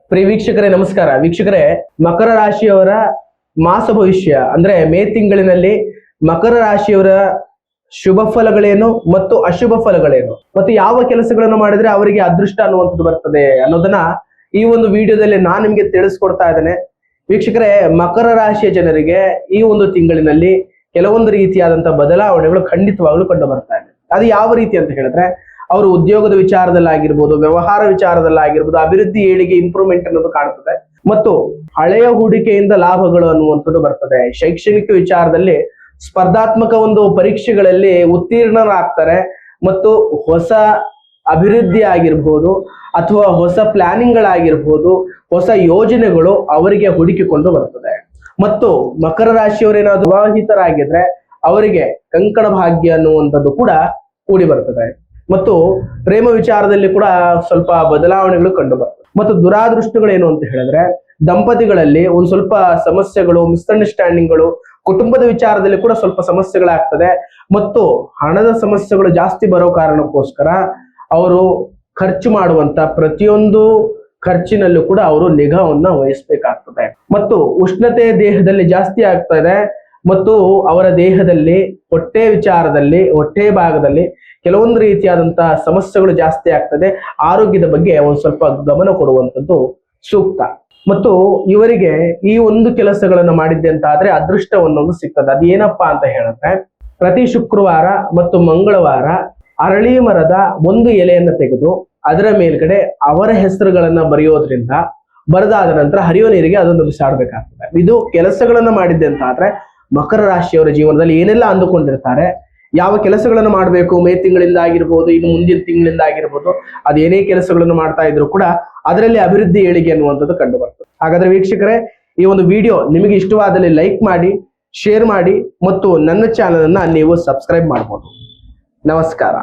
ಪ್ರಿಯ ವೀಕ್ಷಕರೇ ನಮಸ್ಕಾರ. ವೀಕ್ಷಕರೇ, ಮಕರ ರಾಶಿಯವರ ಮಾಸ ಭವಿಷ್ಯ ಅಂದ್ರೆ ಮೇ ತಿಂಗಳಿನಲ್ಲಿ ಮಕರ ರಾಶಿಯವರ ಶುಭ ಫಲಗಳೇನು ಮತ್ತು ಅಶುಭ ಫಲಗಳೇನು ಮತ್ತು ಯಾವ ಕೆಲಸಗಳನ್ನು ಮಾಡಿದ್ರೆ ಅವರಿಗೆ ಅದೃಷ್ಟ ಅನ್ನುವಂಥದ್ದು ಬರ್ತದೆ ಅನ್ನೋದನ್ನ ಈ ಒಂದು ವಿಡಿಯೋದಲ್ಲಿ ನಾನು ನಿಮ್ಗೆ ತಿಳಿಸ್ಕೊಡ್ತಾ ಇದ್ದೇನೆ. ವೀಕ್ಷಕರೇ, ಮಕರ ರಾಶಿಯ ಜನರಿಗೆ ಈ ಒಂದು ತಿಂಗಳಿನಲ್ಲಿ ಕೆಲವೊಂದು ರೀತಿಯಾದಂತಹ ಬದಲಾವಣೆಗಳು ಖಂಡಿತವಾಗ್ಲೂ ಕಂಡು ಬರ್ತಾ ಇದೆ. ಅದು ಯಾವ ರೀತಿ ಅಂತ ಹೇಳಿದ್ರೆ, ಅವರು ಉದ್ಯೋಗದ ವಿಚಾರದಲ್ಲಾಗಿರ್ಬೋದು, ವ್ಯವಹಾರ ವಿಚಾರದಲ್ಲಾಗಿರ್ಬೋದು, ಅಭಿವೃದ್ಧಿ ಏಳಿಗೆ ಇಂಪ್ರೂವ್ಮೆಂಟ್ ಅನ್ನೋದು ಕಾಣ್ತದೆ ಮತ್ತು ಹಳೆಯ ಹೂಡಿಕೆಯಿಂದ ಲಾಭಗಳು ಅನ್ನುವಂಥದ್ದು ಬರ್ತದೆ. ಶೈಕ್ಷಣಿಕ ವಿಚಾರದಲ್ಲಿ ಸ್ಪರ್ಧಾತ್ಮಕ ಒಂದು ಪರೀಕ್ಷೆಗಳಲ್ಲಿ ಉತ್ತೀರ್ಣರಾಗ್ತಾರೆ ಮತ್ತು ಹೊಸ ಅಭಿವೃದ್ಧಿ ಆಗಿರ್ಬೋದು ಅಥವಾ ಹೊಸ ಪ್ಲಾನಿಂಗ್ ಗಳಾಗಿರ್ಬೋದು, ಹೊಸ ಯೋಜನೆಗಳು ಅವರಿಗೆ ಹುಡುಕಿಕೊಂಡು ಬರ್ತದೆ. ಮತ್ತು ಮಕರ ರಾಶಿಯವರೇನಾದ್ರು ವಿವಾಹಿತರಾಗಿದ್ರೆ ಅವರಿಗೆ ಕಂಕಣ ಭಾಗ್ಯ ಅನ್ನುವಂಥದ್ದು ಕೂಡ ಕೂಡಿ ಬರ್ತದೆ ಮತ್ತು ಪ್ರೇಮ ವಿಚಾರದಲ್ಲಿ ಕೂಡ ಸ್ವಲ್ಪ ಬದಲಾವಣೆಗಳು ಕಂಡು ಬರ್ತದೆ. ಮತ್ತು ದುರಾದೃಷ್ಟಗಳೇನು ಅಂತ ಹೇಳಿದ್ರೆ, ದಂಪತಿಗಳಲ್ಲಿ ಒಂದ್ ಸ್ವಲ್ಪ ಸಮಸ್ಯೆಗಳು, ಮಿಸ್ಅಂಡರ್ಸ್ಟ್ಯಾಂಡಿಂಗ್ಗಳು, ಕುಟುಂಬದ ವಿಚಾರದಲ್ಲಿ ಕೂಡ ಸ್ವಲ್ಪ ಸಮಸ್ಯೆಗಳಾಗ್ತದೆ ಮತ್ತು ಹಣದ ಸಮಸ್ಯೆಗಳು ಜಾಸ್ತಿ ಬರೋ ಕಾರಣಕ್ಕೋಸ್ಕರ ಅವರು ಖರ್ಚು ಮಾಡುವಂತ ಪ್ರತಿಯೊಂದು ಖರ್ಚಿನಲ್ಲೂ ಕೂಡ ಅವರು ನಿಗಾವನ್ನ ವಹಿಸ್ಬೇಕಾಗ್ತದೆ. ಮತ್ತು ಉಷ್ಣತೆ ದೇಹದಲ್ಲಿ ಜಾಸ್ತಿ ಆಗ್ತದೆ ಮತ್ತು ಅವರ ದೇಹದಲ್ಲಿ ಹೊಟ್ಟೆ ವಿಚಾರದಲ್ಲಿ, ಹೊಟ್ಟೆ ಭಾಗದಲ್ಲಿ ಕೆಲವೊಂದು ರೀತಿಯಾದಂತಹ ಸಮಸ್ಯೆಗಳು ಜಾಸ್ತಿ ಆಗ್ತದೆ. ಆರೋಗ್ಯದ ಬಗ್ಗೆ ಒಂದ್ ಸ್ವಲ್ಪ ಗಮನ ಕೊಡುವಂಥದ್ದು ಸೂಕ್ತ. ಮತ್ತು ಇವರಿಗೆ ಈ ಒಂದು ಕೆಲಸಗಳನ್ನು ಮಾಡಿದ್ದೆ ಅಂತ ಆದ್ರೆ ಅದೃಷ್ಟವನ್ನೊಂದು ಸಿಗ್ತದೆ. ಅದೇನಪ್ಪಾ ಅಂತ ಹೇಳಿದ್ರೆ, ಪ್ರತಿ ಶುಕ್ರವಾರ ಮತ್ತು ಮಂಗಳವಾರ ಅರಳಿ ಮರದ ಒಂದು ಎಲೆಯನ್ನ ತೆಗೆದು ಅದರ ಮೇಲ್ಗಡೆ ಅವರ ಹೆಸರುಗಳನ್ನ ಬರೆಯೋದ್ರಿಂದ ಬರೆದಾದ ನಂತರ ಹರಿಯೋ ನೀರಿಗೆ ಅದನ್ನು ಬಿಸಾಡ್ಬೇಕಾಗ್ತದೆ. ಇದು ಕೆಲಸಗಳನ್ನ ಮಾಡಿದ್ದೆ ಅಂತ ಆದ್ರೆ ಮಕರ ರಾಶಿಯವರ ಜೀವನದಲ್ಲಿ ಏನೆಲ್ಲ ಅಂದುಕೊಂಡಿರ್ತಾರೆ, ಯಾವ ಕೆಲಸಗಳನ್ನು ಮಾಡಬೇಕು, ಮೇ ತಿಂಗಳಿಂದ ಆಗಿರ್ಬೋದು, ಇನ್ನು ಮುಂದಿನ ತಿಂಗಳಿಂದ ಆಗಿರ್ಬೋದು, ಅದೇನೇ ಕೆಲಸಗಳನ್ನು ಮಾಡ್ತಾ ಇದ್ರು ಕೂಡ ಅದರಲ್ಲಿ ಅಭಿವೃದ್ಧಿ ಏಳಿಗೆ ಅನ್ನುವಂಥದ್ದು ಕಂಡು ಬರ್ತದೆ. ಹಾಗಾದ್ರೆ ವೀಕ್ಷಕರೇ, ಈ ಒಂದು ವಿಡಿಯೋ ನಿಮಗೆ ಇಷ್ಟವಾದಲ್ಲಿ ಲೈಕ್ ಮಾಡಿ, ಶೇರ್ ಮಾಡಿ ಮತ್ತು ನನ್ನ ಚಾನಲ್ ಅನ್ನ ನೀವು ಸಬ್ಸ್ಕ್ರೈಬ್ ಮಾಡಬಹುದು. ನಮಸ್ಕಾರ.